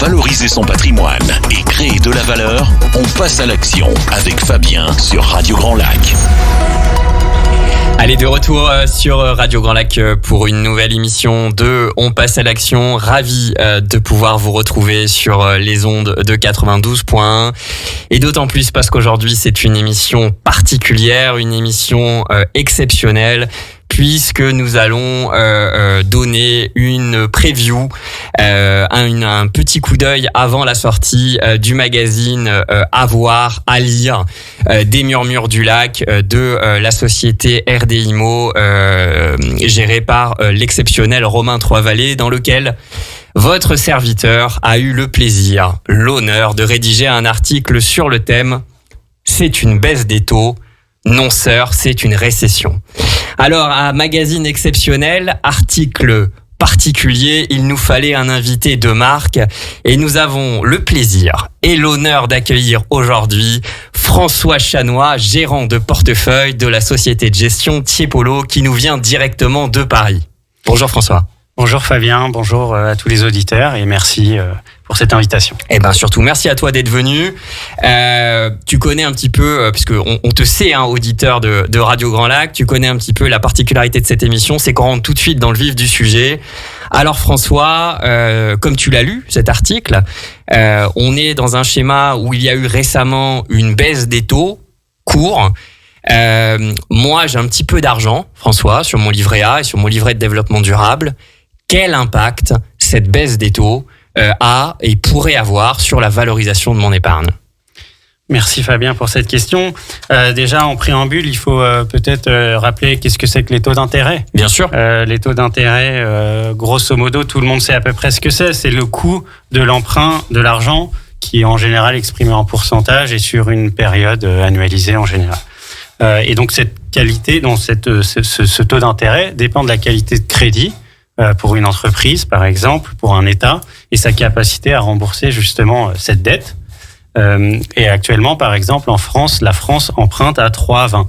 valoriser son patrimoine et créer de la valeur, on passe à l'action avec Fabien sur Radio Grand Lac. Allez, de retour sur Radio Grand Lac pour une nouvelle émission de On passe à l'action. Ravi de pouvoir vous retrouver sur les ondes de 92.1 et d'autant plus parce qu'aujourd'hui c'est une émission particulière, une émission exceptionnelle, puisque nous allons donner une preview, un petit coup d'œil avant la sortie du magazine à voir, à lire, des Murmures du Lac de la société RD Immo, gérée par l'exceptionnel Romain Trois-Vallées, dans lequel votre serviteur a eu le plaisir, l'honneur de rédiger un article sur le thème « C'est une baisse des taux ». Non, sœur, c'est une récession. Alors, à magazine exceptionnel, article particulier, il nous fallait un invité de marque et nous avons le plaisir et l'honneur d'accueillir aujourd'hui François Chanois, gérant de portefeuille de la société de gestion Tiepolo qui nous vient directement de Paris. Bonjour François. Bonjour Fabien, bonjour à tous les auditeurs et merci pour cette invitation. Eh ben surtout merci à toi d'être venu. Tu connais un petit peu, puisque on te sait auditeur de Radio Grand Lac, tu connais un petit peu la particularité de cette émission, c'est qu'on rentre tout de suite dans le vif du sujet. Alors François, comme tu l'as lu cet article, on est dans un schéma où il y a eu récemment une baisse des taux courts. Moi j'ai un petit peu d'argent, François, sur mon livret A et sur mon livret de développement durable. Quel impact cette baisse des taux a et pourrait avoir sur la valorisation de mon épargne? Merci Fabien pour cette question. Déjà en préambule, il faut peut-être rappeler qu'est-ce que c'est que les taux d'intérêt. Bien sûr. Les taux d'intérêt, grosso modo, tout le monde sait à peu près ce que c'est. C'est le coût de l'emprunt de l'argent qui est en général exprimé en pourcentage et sur une période annualisée en général. Et donc cette qualité, ce taux d'intérêt dépend de la qualité de crédit pour une entreprise, par exemple, pour un État, et sa capacité à rembourser justement cette dette. Et actuellement, par exemple, en France, la France emprunte à 3,20.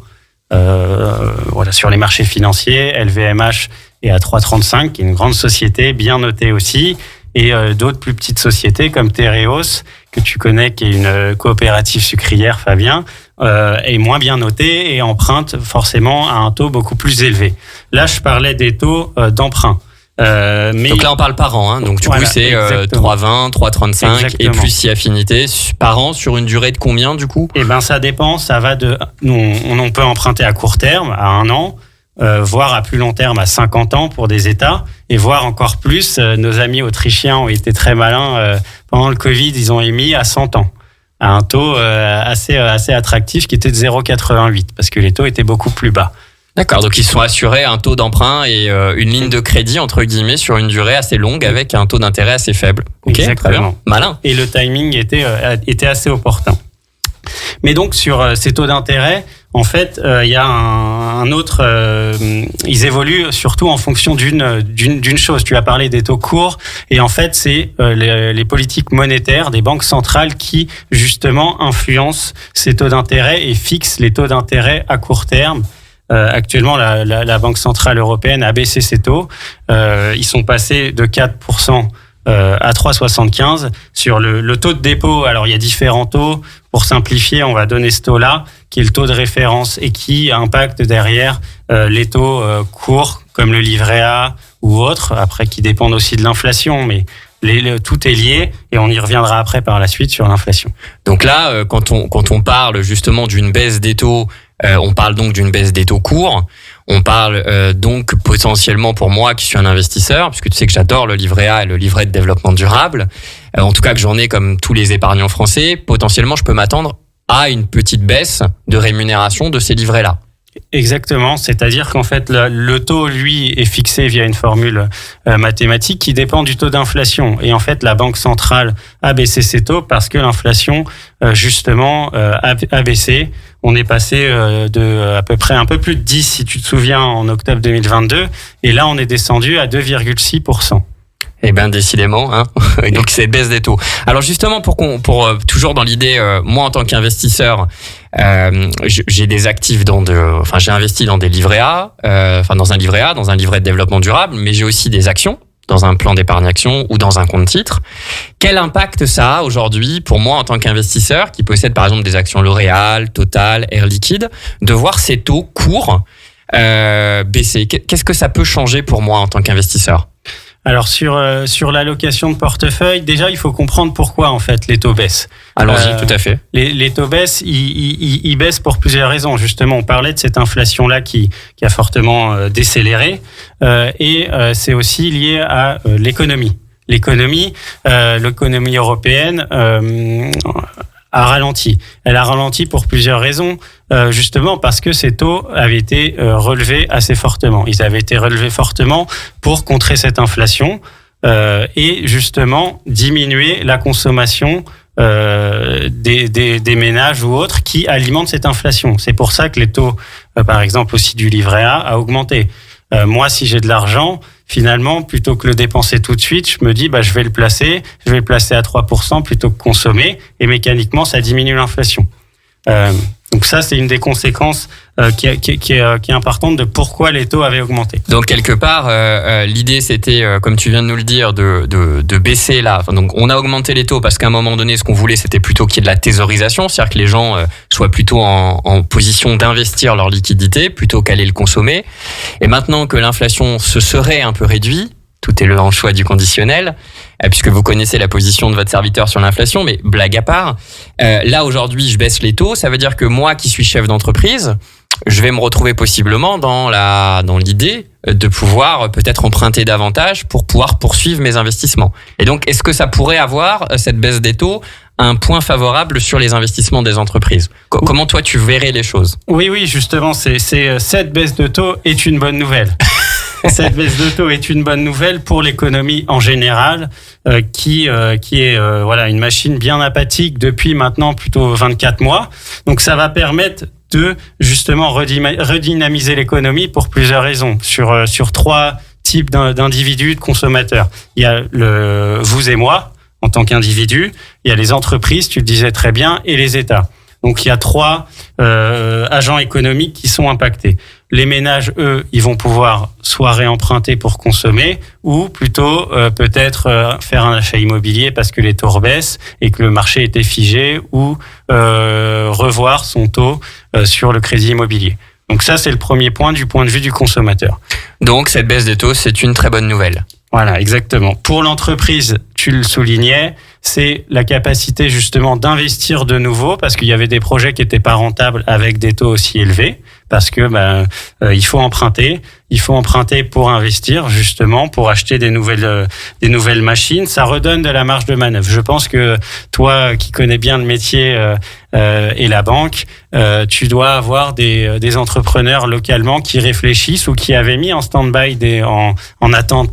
Voilà, sur les marchés financiers, LVMH est à 3,35, qui est une grande société, bien notée aussi, et d'autres plus petites sociétés comme Tereos, que tu connais, qui est une coopérative sucrière, Fabien, est moins bien notée et emprunte forcément à un taux beaucoup plus élevé. Là, je parlais des taux d'emprunt. Mais donc là on parle par an, donc du coup c'est 3,20, 3,35 et plus si affinité par an sur une durée de combien du coup? Eh ben ça dépend, ça va de on peut emprunter à court terme à 1 an, voire à plus long terme à 50 ans pour des États, et voire encore plus. Nos amis autrichiens ont été très malins pendant le Covid, ils ont émis à 100 ans à un taux assez attractif qui était de 0,88 parce que les taux étaient beaucoup plus bas. D'accord, donc ils sont assurés un taux d'emprunt et une ligne de crédit entre guillemets sur une durée assez longue avec un taux d'intérêt assez faible. Ok, exactement. Très bien. Malin. Et le timing était assez opportun. Mais donc sur ces taux d'intérêt, en fait, il y a un autre. Ils évoluent surtout en fonction d'une chose. Tu as parlé des taux courts, et en fait, c'est les politiques monétaires des banques centrales qui justement influencent ces taux d'intérêt et fixent les taux d'intérêt à court terme. Actuellement, la Banque centrale européenne a baissé ses taux. Ils sont passés de 4% à 3,75 sur le taux de dépôt. Alors, il y a différents taux. Pour simplifier, on va donner ce taux-là, qui est le taux de référence et qui impacte derrière les taux courts, comme le livret A ou autres, après qui dépendent aussi de l'inflation, mais tout est lié et on y reviendra après par la suite sur l'inflation. Donc là, quand on parle justement d'une baisse des taux, on parle donc d'une baisse des taux courts. On parle donc potentiellement pour moi qui suis un investisseur, puisque tu sais que j'adore le livret A et le livret de développement durable, en tout cas que j'en ai comme tous les épargnants français, potentiellement je peux m'attendre à une petite baisse de rémunération de ces livrets-là. Exactement, c'est-à-dire qu'en fait le taux lui est fixé via une formule mathématique qui dépend du taux d'inflation, et en fait la Banque centrale a baissé ses taux parce que l'inflation justement a baissé. On est passé de à peu près un peu plus de 10 si tu te souviens en octobre 2022, et là on est descendu à 2,6%. Eh bien, décidément, hein. Donc c'est baisse des taux. Alors justement, pour toujours dans l'idée, moi en tant qu'investisseur, j'ai des actifs j'ai investi dans des livrets A, dans un livret A, dans un livret de développement durable, mais j'ai aussi des actions dans un plan d'épargne action ou dans un compte titre. Quel impact ça a aujourd'hui pour moi en tant qu'investisseur qui possède par exemple des actions L'Oréal, Total, Air Liquide, de voir ces taux courts baisser? Qu'est-ce que ça peut changer pour moi en tant qu'investisseur? Alors sur l'allocation de portefeuille, déjà il faut comprendre pourquoi en fait les taux baissent. Allons-y, tout à fait. Les taux baissent, ils baissent pour plusieurs raisons. Justement, on parlait de cette inflation-là qui a fortement décéléré, et c'est aussi lié à l'économie. L'économie européenne a ralenti. Elle a ralenti pour plusieurs raisons, justement parce que ces taux avaient été relevés assez fortement. Ils avaient été relevés fortement pour contrer cette inflation et justement diminuer la consommation des ménages ou autres qui alimentent cette inflation. C'est pour ça que les taux, par exemple aussi du livret A augmenté. Moi, si j'ai de l'argent, finalement, plutôt que le dépenser tout de suite, je me dis, je vais le placer à 3% plutôt que consommer, et mécaniquement, ça diminue l'inflation. Donc ça, c'est une des conséquences qui est importante de pourquoi les taux avaient augmenté. Donc quelque part, l'idée c'était, comme tu viens de nous le dire, de baisser là. Enfin, donc on a augmenté les taux parce qu'à un moment donné, ce qu'on voulait, c'était plutôt qu'il y ait de la thésaurisation, c'est-à-dire que les gens soient plutôt en position d'investir leur liquidité plutôt qu'aller le consommer. Et maintenant que l'inflation se serait un peu réduite, tout est le choix du conditionnel, puisque vous connaissez la position de votre serviteur sur l'inflation, mais blague à part, là aujourd'hui je baisse les taux, ça veut dire que moi qui suis chef d'entreprise, je vais me retrouver possiblement dans l'idée de pouvoir peut-être emprunter davantage pour pouvoir poursuivre mes investissements. Et donc est-ce que ça pourrait avoir, cette baisse des taux, un point favorable sur les investissements des entreprises? Comment toi tu verrais les choses? Oui, justement, cette baisse de taux est une bonne nouvelle. Cette baisse de taux est une bonne nouvelle pour l'économie en général, qui est une machine bien apathique depuis maintenant plutôt 24 mois. Donc ça va permettre de justement redynamiser l'économie pour plusieurs raisons, sur trois types d'individus, de consommateurs. Il y a vous et moi en tant qu'individus, il y a les entreprises, tu le disais très bien, et les États. Donc il y a trois agents économiques qui sont impactés. Les ménages, eux, ils vont pouvoir soit réemprunter pour consommer ou plutôt peut-être faire un achat immobilier parce que les taux baissent et que le marché était figé, ou revoir son taux sur le crédit immobilier. Donc ça, c'est le premier point du point de vue du consommateur. Donc cette baisse des taux, c'est une très bonne nouvelle. Voilà, exactement. Pour l'entreprise, tu le soulignais, c'est la capacité justement d'investir de nouveau, parce qu'il y avait des projets qui n'étaient pas rentables avec des taux aussi élevés, parce que il faut emprunter pour investir, justement, pour acheter des nouvelles machines. Ça redonne de la marge de manœuvre. Je pense que toi, qui connais bien le métier et la banque, tu dois avoir des entrepreneurs localement qui réfléchissent ou qui avaient mis en stand-by en attente,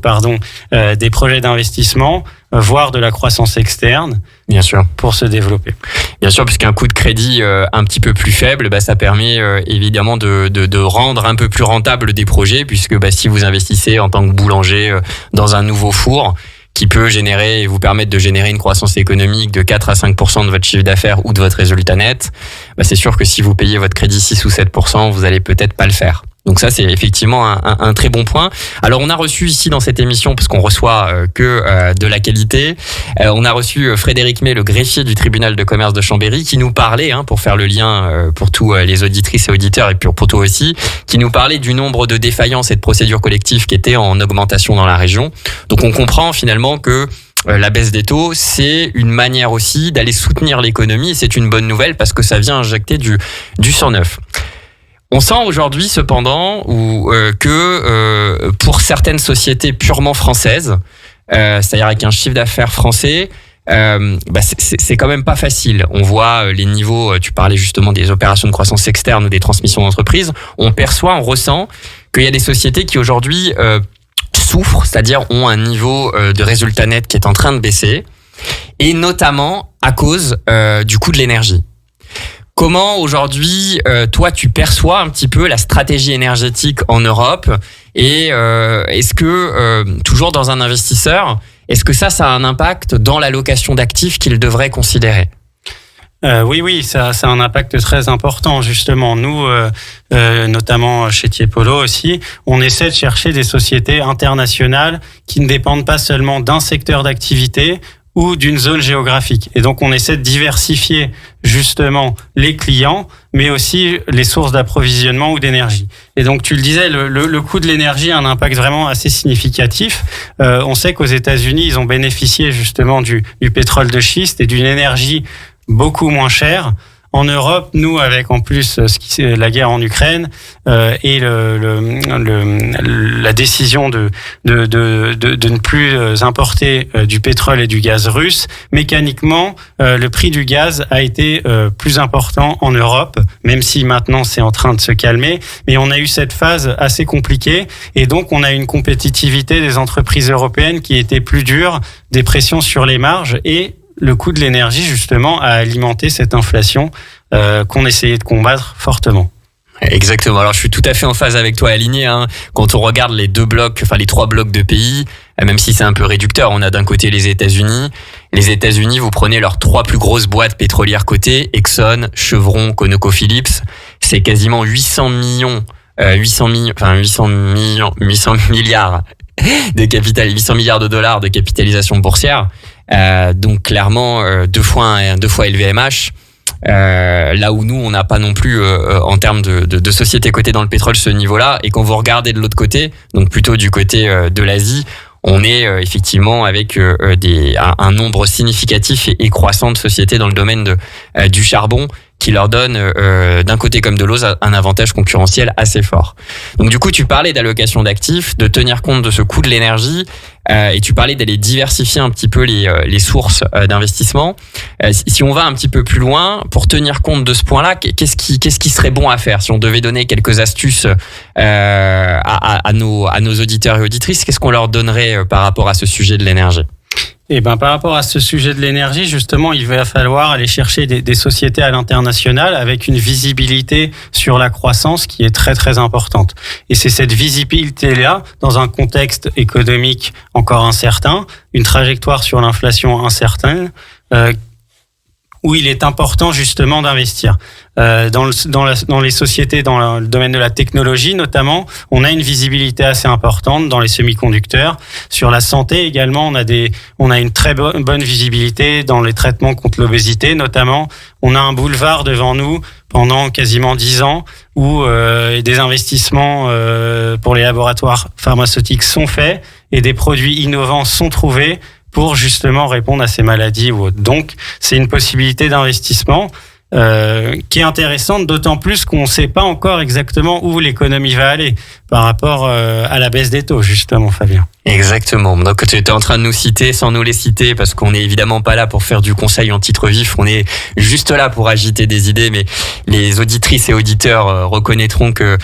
des projets d'investissement, voire de la croissance externe. Bien sûr. Pour se développer. Bien sûr, puisqu'un coût de crédit un petit peu plus faible, ça permet évidemment de rendre un peu plus rentable des projets, puisque si vous investissez en tant que boulanger dans un nouveau four qui peut générer et vous permettre de générer une croissance économique de 4 à 5% de votre chiffre d'affaires ou de votre résultat net, c'est sûr que si vous payez votre crédit 6 ou 7%, vous allez peut-être pas le faire. Donc ça, c'est effectivement un très bon point. Alors, on a reçu ici dans cette émission, parce qu'on reçoit que de la qualité, on a reçu Frédéric May, le greffier du tribunal de commerce de Chambéry, qui nous parlait, pour faire le lien pour tous les auditrices et auditeurs, et pour toi aussi, qui nous parlait du nombre de défaillances et de procédures collectives qui étaient en augmentation dans la région. Donc, on comprend finalement que la baisse des taux, c'est une manière aussi d'aller soutenir l'économie, et c'est une bonne nouvelle parce que ça vient injecter du sang neuf. On sent aujourd'hui cependant que pour certaines sociétés purement françaises, c'est-à-dire avec un chiffre d'affaires français, c'est quand même pas facile. On voit les niveaux, tu parlais justement des opérations de croissance externe ou des transmissions d'entreprise, on ressent qu'il y a des sociétés qui aujourd'hui souffrent, c'est-à-dire ont un niveau de résultat net qui est en train de baisser, et notamment à cause du coût de l'énergie. Comment aujourd'hui, toi, tu perçois un petit peu la stratégie énergétique en Europe, et est-ce que, toujours dans un investisseur, est-ce que ça a un impact dans l'allocation d'actifs qu'il devrait considérer ? Oui, ça a un impact très important, justement. Nous, notamment chez Tiepolo aussi, on essaie de chercher des sociétés internationales qui ne dépendent pas seulement d'un secteur d'activité ou d'une zone géographique. Et donc, on essaie de diversifier justement les clients, mais aussi les sources d'approvisionnement ou d'énergie. Et donc, tu le disais, le coût de l'énergie a un impact vraiment assez significatif. On sait qu'aux États-Unis, ils ont bénéficié justement du pétrole de schiste et d'une énergie beaucoup moins chère. En Europe, nous, avec en plus la guerre en Ukraine et la décision de ne plus importer du pétrole et du gaz russe, mécaniquement, le prix du gaz a été plus important en Europe, même si maintenant c'est en train de se calmer. Mais on a eu cette phase assez compliquée et donc on a une compétitivité des entreprises européennes qui était plus dure, des pressions sur les marges et le coût de l'énergie, justement, a alimenté cette inflation qu'on essayait de combattre fortement. Exactement. Alors, je suis tout à fait en phase avec toi, aligné. Quand on regarde les les 3 blocs de pays, même si c'est un peu réducteur, on a d'un côté les États-Unis. Les États-Unis, vous prenez leurs 3 plus grosses boîtes pétrolières cotées, Exxon, Chevron, ConocoPhillips. C'est quasiment 800 milliards de capital, 800 milliards de dollars de capitalisation boursière. Donc clairement 2 fois LVMH. Là où nous on n'a pas non plus en termes de société cotée dans le pétrole ce niveau-là, et quand vous regardez de l'autre côté, donc plutôt du côté de l'Asie, on est effectivement avec un nombre significatif et croissant de sociétés dans le domaine du charbon qui leur donne d'un côté comme de l'autre un avantage concurrentiel assez fort. Donc du coup, tu parlais d'allocation d'actifs, de tenir compte de ce coût de l'énergie, et tu parlais d'aller diversifier un petit peu les sources d'investissement. Si on va un petit peu plus loin, pour tenir compte de ce point-là, qu'est-ce qui serait bon à faire si on devait donner quelques astuces à nos auditeurs et auditrices? Qu'est-ce qu'on leur donnerait par rapport à ce sujet de l'énergie? Eh ben, par rapport à ce sujet de l'énergie, justement, il va falloir aller chercher des sociétés à l'international avec une visibilité sur la croissance qui est très, très importante. Et c'est cette visibilité-là, dans un contexte économique encore incertain, une trajectoire sur l'inflation incertaine, où il est important justement d'investir. Dans les sociétés, dans le domaine de la technologie notamment, on a une visibilité assez importante dans les semi-conducteurs. Sur la santé également, on a une très bonne visibilité dans les traitements contre l'obésité notamment. On a un boulevard devant nous pendant quasiment 10 ans où des investissements pour les laboratoires pharmaceutiques sont faits et des produits innovants sont trouvés pour justement répondre à ces maladies ou autres. Donc, c'est une possibilité d'investissement qui est intéressante, d'autant plus qu'on ne sait pas encore exactement où l'économie va aller par rapport à la baisse des taux, justement, Fabien. Exactement. Donc, tu étais en train de nous citer sans nous les citer, parce qu'on n'est évidemment pas là pour faire du conseil en titre vif, on est juste là pour agiter des idées, mais les auditrices et auditeurs reconnaîtront que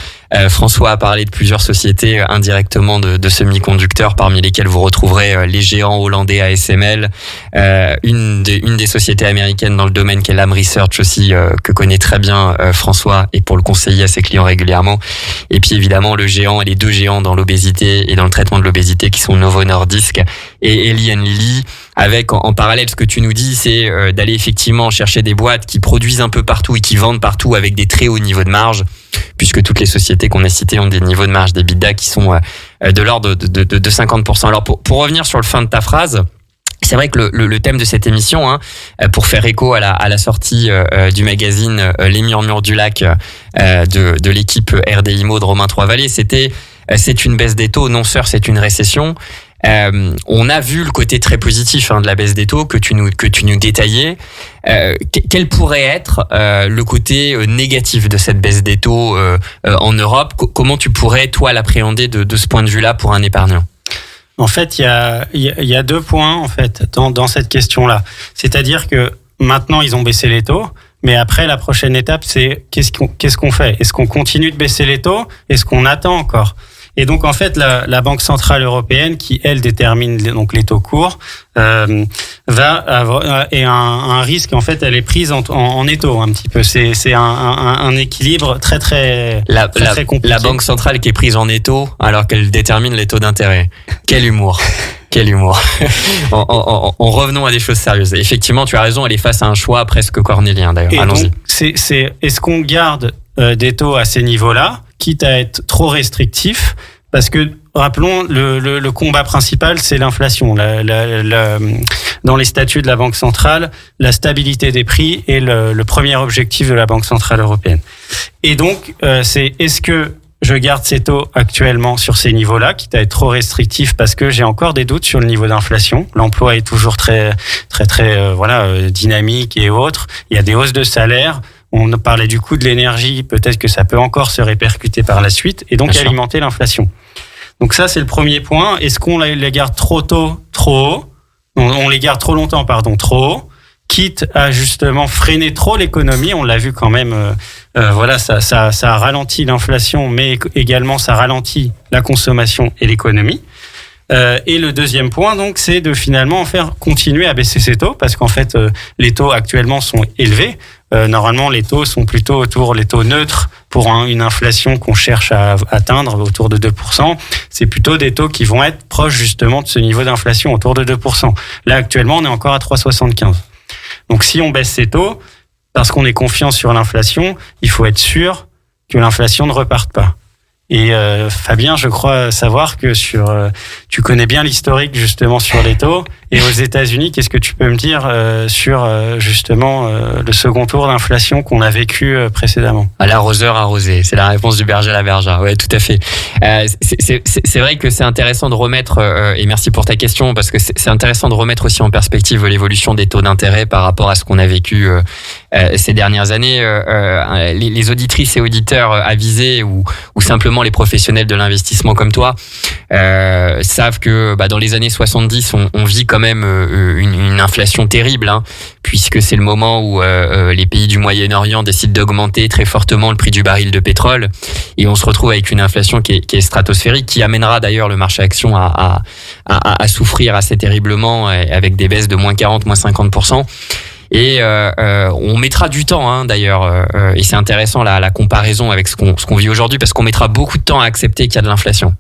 François a parlé de plusieurs sociétés indirectement de semi-conducteurs, parmi lesquelles vous retrouverez les géants hollandais ASML, une des sociétés américaines dans le domaine qui est Lam Research aussi, que connaît très bien François, et pour le conseiller à ses clients régulièrement. Et puis évidemment les 2 géants dans l'obésité et dans le traitement de l'obésité qui sont Novo Nordisk et Eli Lilly. Avec en parallèle, ce que tu nous dis, c'est d'aller effectivement chercher des boîtes qui produisent un peu partout et qui vendent partout avec des très hauts niveaux de marge, puisque toutes les sociétés qu'on a citées ont des niveaux de marge d'EBITDA qui sont de l'ordre de 50%. Alors pour revenir sur le fin de ta phrase, c'est vrai que le thème de cette émission, pour faire écho à la sortie du magazine Les Murmures du Lac de l'équipe RDIMO de Romain Trois-Vallées, c'était c'est une baisse des taux, non sir, c'est une récession. On a vu le côté très positif de la baisse des taux que tu nous détaillais. Quel pourrait être le côté négatif de cette baisse des taux en Europe? Comment tu pourrais, toi, l'appréhender de ce point de vue-là pour un épargnant? En fait, il y a 2 points en fait dans cette question-là. C'est-à-dire que maintenant, ils ont baissé les taux, mais après, la prochaine étape, c'est qu'est-ce qu'on fait? Est-ce qu'on continue de baisser les taux? Est-ce qu'on attend encore? Et donc en fait, la Banque centrale européenne, qui elle détermine donc les taux courts, va avoir et un risque. En fait, elle est prise en étau un petit peu. C'est un équilibre très compliqué. La Banque centrale qui est prise en étau alors qu'elle détermine les taux d'intérêt. Quel humour. Quel humour. En revenons à des choses sérieuses. Effectivement, tu as raison, elle est face à un choix presque cornélien d'ailleurs. Et allons-y. donc, est-ce qu'on garde des taux à ces niveaux-là, quitte à être trop restrictif, parce que rappelons, le combat principal, c'est l'inflation. Dans les statuts de la Banque centrale, la stabilité des prix est le premier objectif de la Banque centrale européenne. Et donc, est-ce que je garde ces taux actuellement sur ces niveaux-là, quitte à être trop restrictif, parce que j'ai encore des doutes sur le niveau d'inflation. L'emploi est toujours très dynamique et autres. Il y a des hausses de salaire. On parlait du coût de l'énergie. Peut-être que ça peut encore se répercuter par la suite et donc alimenter l'inflation. Donc ça, c'est le premier point. Est-ce qu'on les garde trop tôt, trop haut? On les garde trop longtemps, trop haut, quitte à justement freiner trop l'économie. On l'a vu quand même, ça a ralenti l'inflation, mais également ça ralentit la consommation et l'économie. Et le deuxième point, donc, c'est de finalement faire continuer à baisser ces taux, parce qu'en fait, les taux actuellement sont élevés. Normalement, les taux sont plutôt les taux neutres pour une inflation qu'on cherche à atteindre autour de 2%. C'est plutôt des taux qui vont être proches justement de ce niveau d'inflation autour de 2%. Là, actuellement, on est encore à 3,75. Donc, si on baisse ces taux, parce qu'on est confiant sur l'inflation, il faut être sûr que l'inflation ne reparte pas. Et Fabien, je crois savoir que tu connais bien l'historique justement sur les taux. Et aux États-Unis, qu'est-ce que tu peux me dire sur justement le second tour d'inflation qu'on a vécu précédemment? À l'arroseur arrosé, c'est la réponse du berger à la bergère. Ouais, tout à fait. C'est vrai que c'est intéressant de remettre, et merci pour ta question, parce que c'est intéressant de remettre aussi en perspective l'évolution des taux d'intérêt par rapport à ce qu'on a vécu ces dernières années. Les auditrices et auditeurs avisés ou simplement les professionnels de l'investissement comme toi savent que dans les années 70, on vit quand même une inflation terrible, puisque c'est le moment où les pays du Moyen-Orient décident d'augmenter très fortement le prix du baril de pétrole, et on se retrouve avec une inflation qui est stratosphérique, qui amènera d'ailleurs le marché action à souffrir assez terriblement, avec des baisses de moins 40, moins 50%. Et on mettra du temps d'ailleurs, et c'est intéressant la comparaison avec ce qu'on vit aujourd'hui, parce qu'on mettra beaucoup de temps à accepter qu'il y a de l'inflation.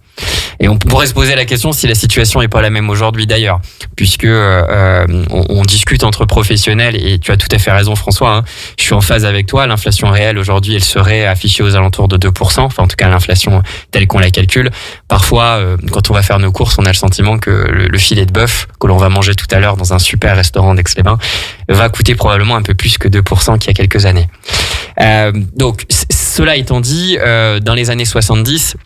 Et on pourrait se poser la question si la situation n'est pas la même aujourd'hui d'ailleurs, puisque on discute entre professionnels, et tu as tout à fait raison François, je suis en phase avec toi, l'inflation réelle aujourd'hui elle serait affichée aux alentours de 2%, enfin en tout cas l'inflation telle qu'on la calcule. Parfois quand on va faire nos courses, on a le sentiment que le filet de bœuf que l'on va manger tout à l'heure dans un super restaurant d'Aix-les-Bains va coûter probablement un peu plus que 2% qu'il y a quelques années. Donc cela étant dit, dans les années 70,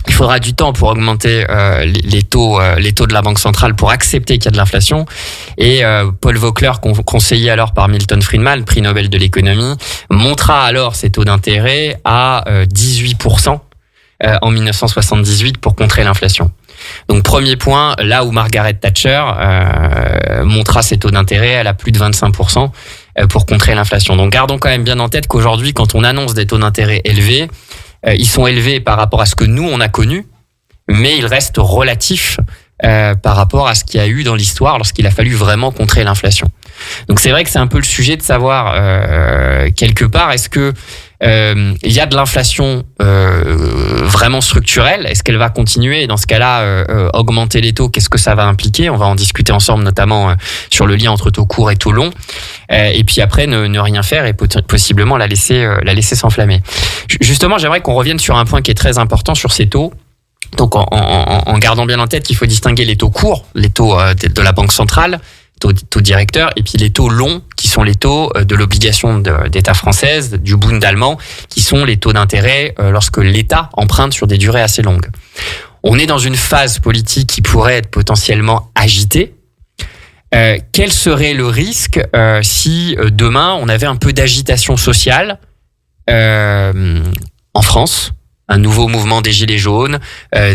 il faudra du temps pour augmenter les taux de la Banque centrale pour accepter qu'il y a de l'inflation. Et Paul Volcker, conseillé alors par Milton Friedman, prix Nobel de l'économie, montra alors ses taux d'intérêt à 18% en 1978 pour contrer l'inflation. Donc premier point, là où Margaret Thatcher montra ses taux d'intérêt, elle a plus de 25% pour contrer l'inflation. Donc gardons quand même bien en tête qu'aujourd'hui, quand on annonce des taux d'intérêt élevés, ils sont élevés par rapport à ce que nous on a connu, mais ils restent relatifs par rapport à ce qu'il y a eu dans l'histoire lorsqu'il a fallu vraiment contrer l'inflation. Donc c'est vrai que c'est un peu le sujet de savoir quelque part, est-ce que il y a de l'inflation vraiment structurelle? Est-ce qu'elle va continuer? Et dans ce cas-là, augmenter les taux, qu'est-ce que ça va impliquer? On va en discuter ensemble, notamment sur le lien entre taux courts et taux longs. Et puis après, ne rien faire et possiblement la laisser s'enflammer. Justement, j'aimerais qu'on revienne sur un point qui est très important sur ces taux. Donc en gardant bien en tête qu'il faut distinguer les taux courts, les taux de la Banque centrale, taux directeur, et puis les taux longs qui sont les taux de l'obligation d'État française, du Bund allemand, qui sont les taux d'intérêt lorsque l'État emprunte sur des durées assez longues. On est dans une phase politique qui pourrait être potentiellement agitée. Quel serait le risque si demain on avait un peu d'agitation sociale en France, un nouveau mouvement des Gilets jaunes,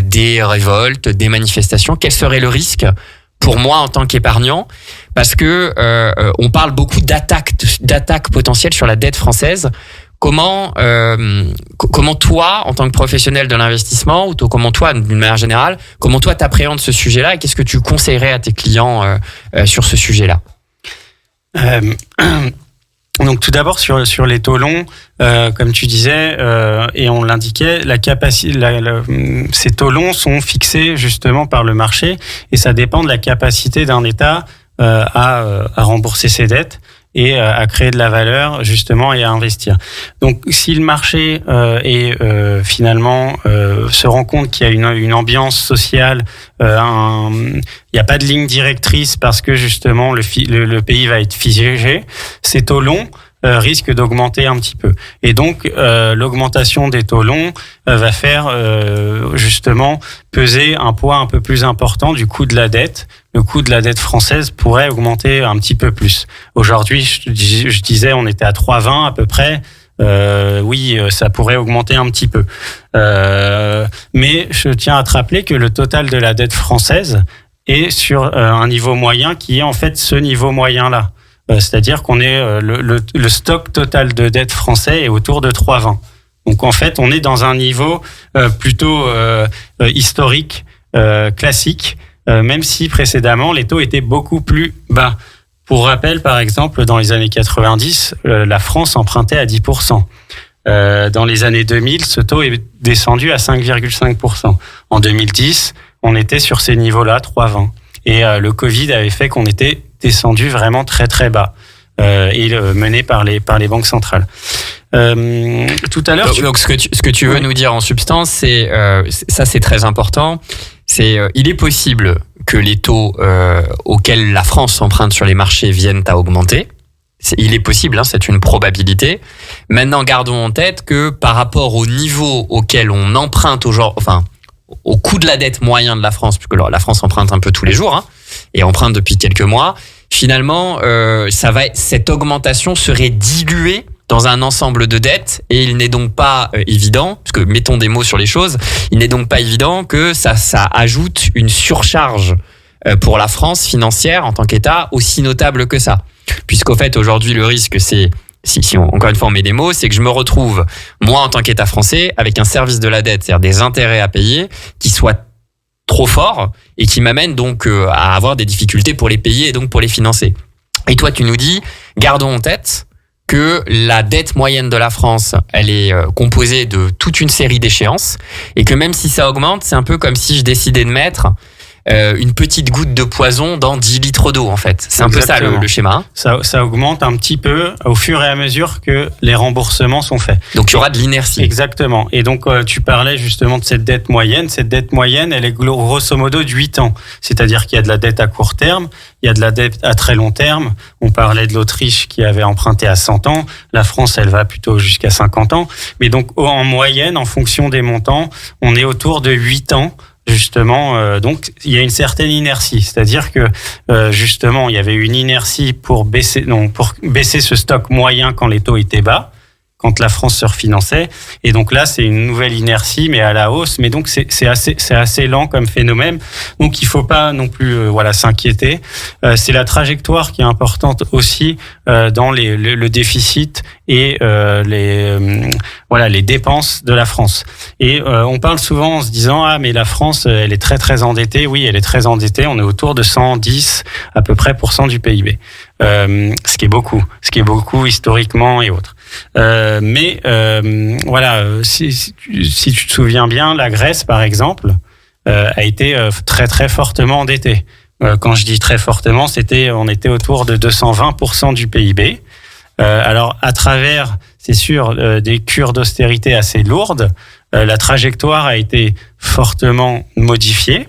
des révoltes, des manifestations? Quel serait le risque pour moi en tant qu'épargnant? Parce que on parle beaucoup d'attaques potentielles sur la dette française comment toi, en tant que professionnel de l'investissement, ou comment toi, d'une manière générale, comment toi t'appréhendes ce sujet-là et qu'est-ce que tu conseillerais à tes clients sur ce sujet-là? Donc tout d'abord sur les taux longs, comme tu disais et on l'indiquait, ces taux longs sont fixés justement par le marché et ça dépend de la capacité d'un État à rembourser ses dettes et à créer de la valeur justement et à investir. Donc si le marché finalement se rend compte qu'il y a une ambiance sociale, il n'y a pas de ligne directrice parce que justement le pays va être figé, ces taux longs risque d'augmenter un petit peu. Et donc, l'augmentation des taux longs va faire justement peser un poids un peu plus important du coût de la dette. Le coût de la dette française pourrait augmenter un petit peu plus. Aujourd'hui, je disais, on était à 3,20 à peu près. Oui, ça pourrait augmenter un petit peu. Mais je tiens à te rappeler que le total de la dette française est sur un niveau moyen qui est en fait ce niveau moyen-là. C'est-à-dire qu'on est le stock total de dette français est autour de 3,20. Donc en fait, on est dans un niveau plutôt historique, classique, même si précédemment les taux étaient beaucoup plus bas. Pour rappel, par exemple, dans les années 90, la France empruntait à 10%. Dans les années 2000, ce taux est descendu à 5,5%. En 2010, on était sur ces niveaux-là, 3,20. Et le Covid avait fait qu'on était descendu vraiment très très bas et mené par les banques centrales. Tout à l'heure. Donc ce que tu veux nous dire en substance, c'est ça, c'est très important. C'est il est possible que les taux auxquels la France emprunte sur les marchés viennent à augmenter. Il est possible, hein, c'est une probabilité. Maintenant, gardons en tête que par rapport au niveau auquel on emprunte au coût de la dette moyen de la France, puisque la France emprunte un peu tous les jours, hein, et emprunte depuis quelques mois, finalement, cette augmentation serait diluée dans un ensemble de dettes, et il n'est donc pas évident, parce que mettons des mots sur les choses, il n'est donc pas évident que ça ajoute une surcharge pour la France financière en tant qu'État aussi notable que ça. Puisqu'au fait, aujourd'hui, le risque, c'est, si encore une fois on met des mots, c'est que je me retrouve, moi en tant qu'État français, avec un service de la dette, c'est-à-dire des intérêts à payer, qui soit trop fort et qui m'amène donc à avoir des difficultés pour les payer et donc pour les financer. Et toi, tu nous dis, gardons en tête que la dette moyenne de la France, elle est composée de toute une série d'échéances et que même si ça augmente, c'est un peu comme si je décidais de mettre une petite goutte de poison dans 10 litres d'eau, en fait. C'est un Exactement. Peu ça le schéma. Ça augmente un petit peu au fur et à mesure que les remboursements sont faits. Donc il y aura de l'inertie. Exactement. Et donc tu parlais justement de cette dette moyenne. Cette dette moyenne, elle est grosso modo de 8 ans. C'est-à-dire qu'il y a de la dette à court terme, il y a de la dette à très long terme. On parlait de l'Autriche qui avait emprunté à 100 ans. La France, elle va plutôt jusqu'à 50 ans. Mais donc en moyenne, en fonction des montants, on est autour de 8 ans. Justement, donc il y a une certaine inertie, c'est-à-dire que justement il y avait une inertie pour baisser ce stock moyen quand les taux étaient bas, quand la France se refinançait, et donc là c'est une nouvelle inertie mais à la hausse, mais donc c'est assez lent comme phénomène, donc il faut pas non plus s'inquiéter. C'est la trajectoire qui est importante aussi dans le déficit et les dépenses de la France. Et on parle souvent en se disant mais la France elle est très très endettée. Oui, elle est très endettée. On est autour de 110 à peu près % du PIB, ce qui est beaucoup historiquement et autres. Si tu te souviens bien, la Grèce par exemple a été très très fortement endettée. Quand je dis très fortement, on était autour de 220% du PIB. Alors, à travers, c'est sûr, des cures d'austérité assez lourdes, la trajectoire a été fortement modifiée.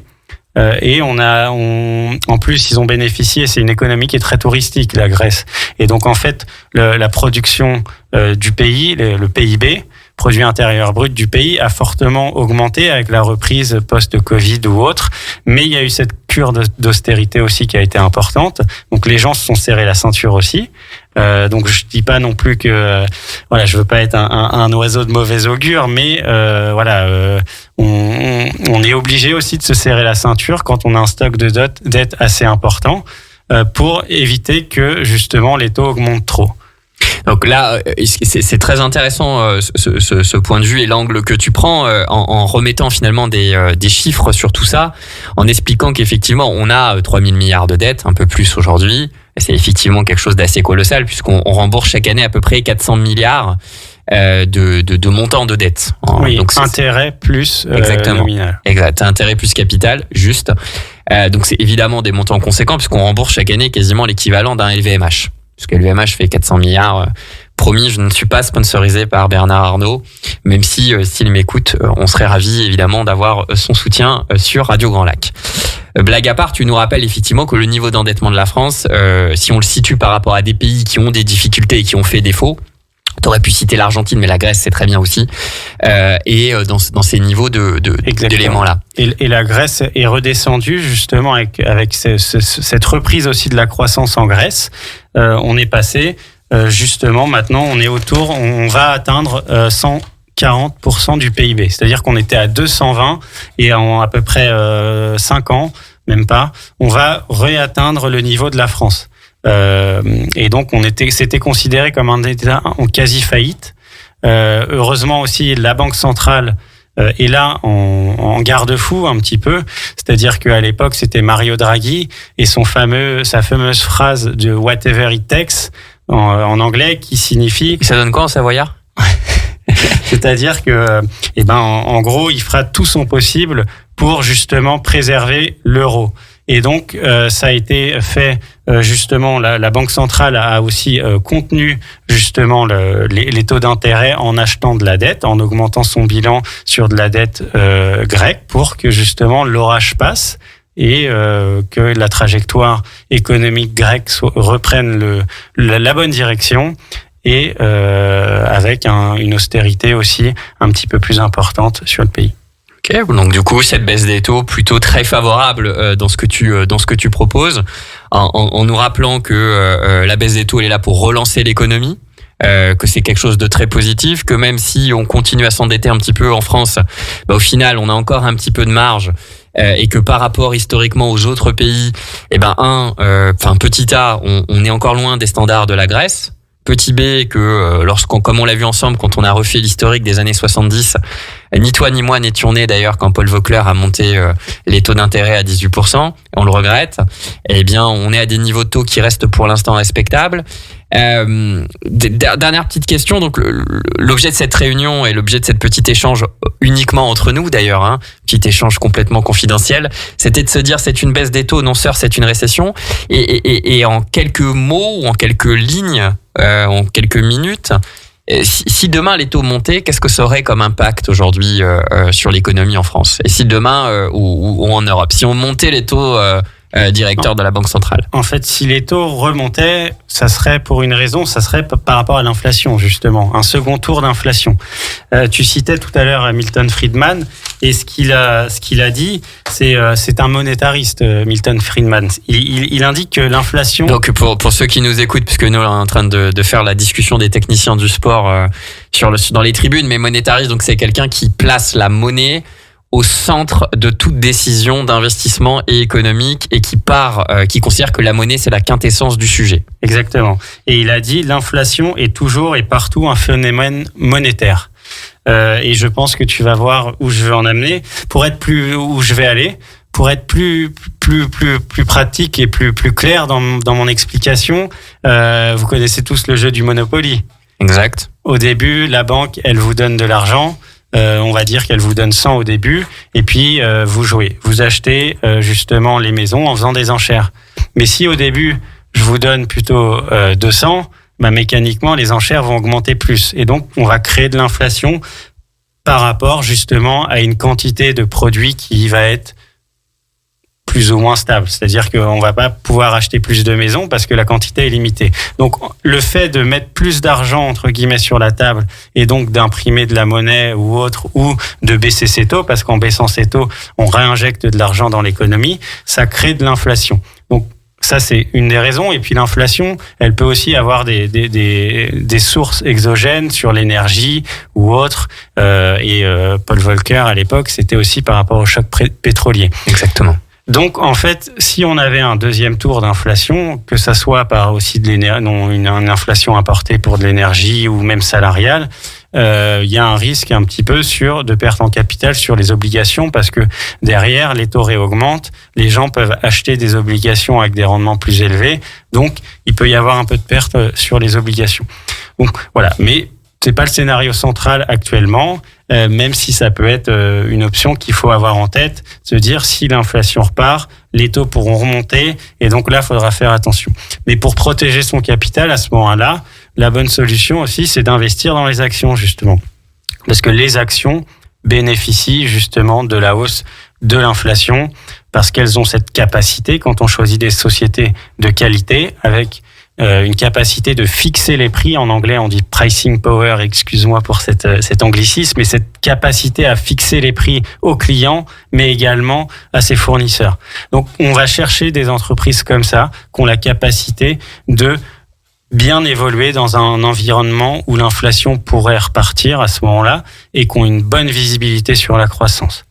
Et en plus, ils ont bénéficié, c'est une économie qui est très touristique, la Grèce. Et donc, en fait, la production du pays, le PIB, produit intérieur brut du pays, a fortement augmenté avec la reprise post-Covid ou autre. Mais il y a eu cette cure d'austérité aussi qui a été importante. Donc, les gens se sont serrés la ceinture aussi. Donc, je dis pas non plus que, je veux pas être un oiseau de mauvais augure, mais on est obligé aussi de se serrer la ceinture quand on a un stock de dette assez important pour éviter que justement les taux augmentent trop. Donc là, c'est très intéressant ce point de vue et l'angle que tu prends en remettant finalement des chiffres sur tout ça, en expliquant qu'effectivement on a 3 000 milliards de dettes, un peu plus aujourd'hui. C'est effectivement quelque chose d'assez colossal puisqu'on rembourse chaque année à peu près 400 milliards de montants de dettes. Oui, donc intérêt plus nominal. Exact, intérêt plus capital, juste. Donc c'est évidemment des montants conséquents puisqu'on rembourse chaque année quasiment l'équivalent d'un LVMH. Puisque LVMH fait 400 milliards. Promis, je ne suis pas sponsorisé par Bernard Arnault, même si s'il m'écoute, on serait ravis évidemment d'avoir son soutien sur Radio Grand Lac. Blague à part, tu nous rappelles effectivement que le niveau d'endettement de la France, si on le situe par rapport à des pays qui ont des difficultés et qui ont fait défaut, t'aurais pu citer l'Argentine, mais la Grèce c'est très bien aussi, et dans ces niveaux d'éléments-là. Et la Grèce est redescendue justement avec cette reprise aussi de la croissance en Grèce. On est passé justement maintenant, on va atteindre 140% du PIB. C'est-à-dire qu'on était à 220 et en à peu près 5 ans, même pas, on va réatteindre le niveau de la France. Et donc c'était considéré comme un État en quasi faillite. Heureusement aussi la Banque centrale est là en garde-fou un petit peu, c'est-à-dire qu'à l'époque c'était Mario Draghi et sa fameuse phrase de whatever it takes en anglais qui signifie. Et ça donne quoi en savoyard? C'est-à-dire que, en gros, il fera tout son possible pour justement préserver l'euro. Et donc, ça a été fait justement. La Banque centrale a aussi contenu justement les taux d'intérêt en achetant de la dette, en augmentant son bilan sur de la dette grecque pour que justement l'orage passe et que la trajectoire économique grecque reprenne la bonne direction. Et avec une austérité aussi un petit peu plus importante sur le pays. Ok, donc du coup cette baisse des taux plutôt très favorable dans ce que tu proposes, en nous rappelant que la baisse des taux elle est là pour relancer l'économie, que c'est quelque chose de très positif, que même si on continue à s'endetter un petit peu en France, au final on a encore un petit peu de marge. Et que par rapport historiquement aux autres pays, petit A, on est encore loin des standards de la Grèce. Petit B, que comme on l'a vu ensemble quand on a refait l'historique des années 70, ni toi ni moi n'étions nés d'ailleurs quand Paul Volcker a monté les taux d'intérêt à 18%, on le regrette, eh bien on est à des niveaux de taux qui restent pour l'instant respectables. Dernière petite question, donc l'objet de cette réunion et l'objet de cette petit échange uniquement entre nous d'ailleurs, petit échange complètement confidentiel, c'était de se dire c'est une baisse des taux, non sir, c'est une récession, et en quelques mots ou en quelques lignes, en quelques minutes, si demain les taux montaient, qu'est-ce que ça aurait comme impact aujourd'hui sur l'économie en France? Et si demain ou en Europe, si on montait les taux directeur de la Banque centrale? En fait, si les taux remontaient, ça serait pour une raison, ça serait par rapport à l'inflation, justement. Un second tour d'inflation. Tu citais tout à l'heure Milton Friedman, et ce qu'il a dit, c'est un monétariste, Milton Friedman. Il indique que l'inflation... Donc, pour ceux qui nous écoutent, puisque nous, on est en train de faire la discussion des techniciens du sport dans les tribunes, mais monétariste, donc c'est quelqu'un qui place la monnaie au centre de toute décision d'investissement et économique et qui considère que la monnaie, c'est la quintessence du sujet. Exactement. Et il a dit, l'inflation est toujours et partout un phénomène monétaire. Et je pense que tu vas voir où je veux en amener. Où je vais aller, pour être plus pratique et plus clair dans mon explication, vous connaissez tous le jeu du Monopoly. Exact. Au début, la banque, elle vous donne de l'argent. On va dire qu'elle vous donne 100 au début, et puis vous jouez. Vous achetez justement les maisons en faisant des enchères. Mais si au début, je vous donne plutôt 200, mécaniquement, les enchères vont augmenter plus. Et donc, on va créer de l'inflation par rapport justement à une quantité de produits qui va être plus ou moins stable. C'est-à-dire qu'on va pas pouvoir acheter plus de maisons parce que la quantité est limitée. Donc, le fait de mettre plus d'argent, entre guillemets, sur la table et donc d'imprimer de la monnaie ou autre, ou de baisser ses taux, parce qu'en baissant ses taux, on réinjecte de l'argent dans l'économie, ça crée de l'inflation. Donc, ça, c'est une des raisons. Et puis, l'inflation, elle peut aussi avoir des sources exogènes sur l'énergie ou autre. Paul Volcker, à l'époque, c'était aussi par rapport au choc pétrolier. Exactement. Donc, en fait, si on avait un deuxième tour d'inflation, que ça soit par aussi une inflation importée pour de l'énergie ou même salariale, il y a un risque un petit peu de perte en capital sur les obligations parce que derrière, les taux réaugmentent, les gens peuvent acheter des obligations avec des rendements plus élevés, donc il peut y avoir un peu de perte sur les obligations. Donc, voilà, mais c'est pas le scénario central actuellement, même si ça peut être une option qu'il faut avoir en tête, se dire si l'inflation repart, les taux pourront remonter et donc là, il faudra faire attention. Mais pour protéger son capital à ce moment-là, la bonne solution aussi, c'est d'investir dans les actions justement. Parce que les actions bénéficient justement de la hausse de l'inflation parce qu'elles ont cette capacité, quand on choisit des sociétés de qualité, avec une capacité de fixer les prix. En anglais, on dit pricing power, excuse-moi pour cet anglicisme, mais cette capacité à fixer les prix aux clients, mais également à ses fournisseurs. Donc, on va chercher des entreprises comme ça, qui ont la capacité de bien évoluer dans un environnement où l'inflation pourrait repartir à ce moment-là et qui ont une bonne visibilité sur la croissance.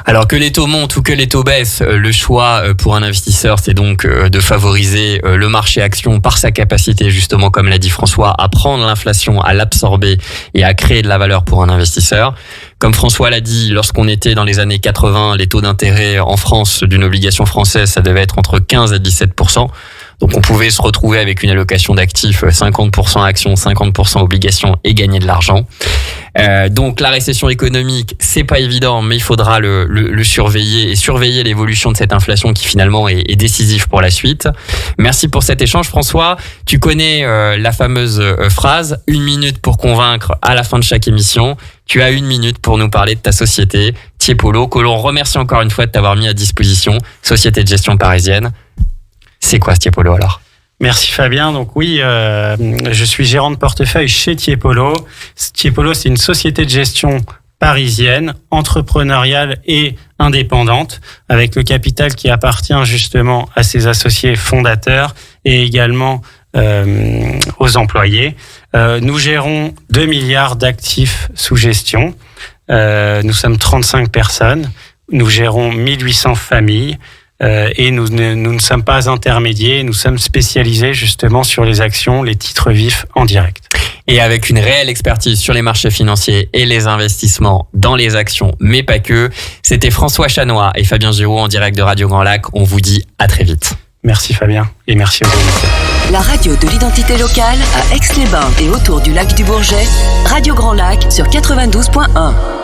Alors que les taux montent ou que les taux baissent, le choix pour un investisseur, c'est donc de favoriser le marché action par sa capacité, justement, comme l'a dit François, à prendre l'inflation, à l'absorber et à créer de la valeur pour un investisseur. Comme François l'a dit, lorsqu'on était dans les années 80, les taux d'intérêt en France d'une obligation française, ça devait être entre 15 et 17%. Donc on pouvait se retrouver avec une allocation d'actifs 50% actions, 50% obligations et gagner de l'argent. Donc la récession économique, c'est pas évident, mais il faudra le surveiller et surveiller l'évolution de cette inflation qui finalement est décisive pour la suite. Merci pour cet échange, François. Tu connais la fameuse phrase 1 minute pour convaincre à la fin de chaque émission. Tu as 1 minute pour nous parler de ta société Tiepolo, que l'on remercie encore une fois de t'avoir mis à disposition, société de gestion parisienne. C'est quoi Tiepolo alors ? Merci Fabien. Donc oui, je suis gérant de portefeuille chez Tiepolo. Tiepolo, c'est une société de gestion parisienne, entrepreneuriale et indépendante, avec le capital qui appartient justement à ses associés fondateurs et également aux employés. Nous gérons 2 milliards d'actifs sous gestion. Nous sommes 35 personnes. Nous gérons 1800 familles. Et nous ne sommes pas intermédiaires, nous sommes spécialisés justement sur les actions, les titres vifs en direct. Et avec une réelle expertise sur les marchés financiers et les investissements dans les actions, mais pas que. C'était François Chanois et Fabien Giraud en direct de Radio Grand Lac. On vous dit à très vite. Merci Fabien et merci aux invités. La radio de l'identité locale à Aix-les-Bains et autour du lac du Bourget, Radio Grand Lac sur 92.1.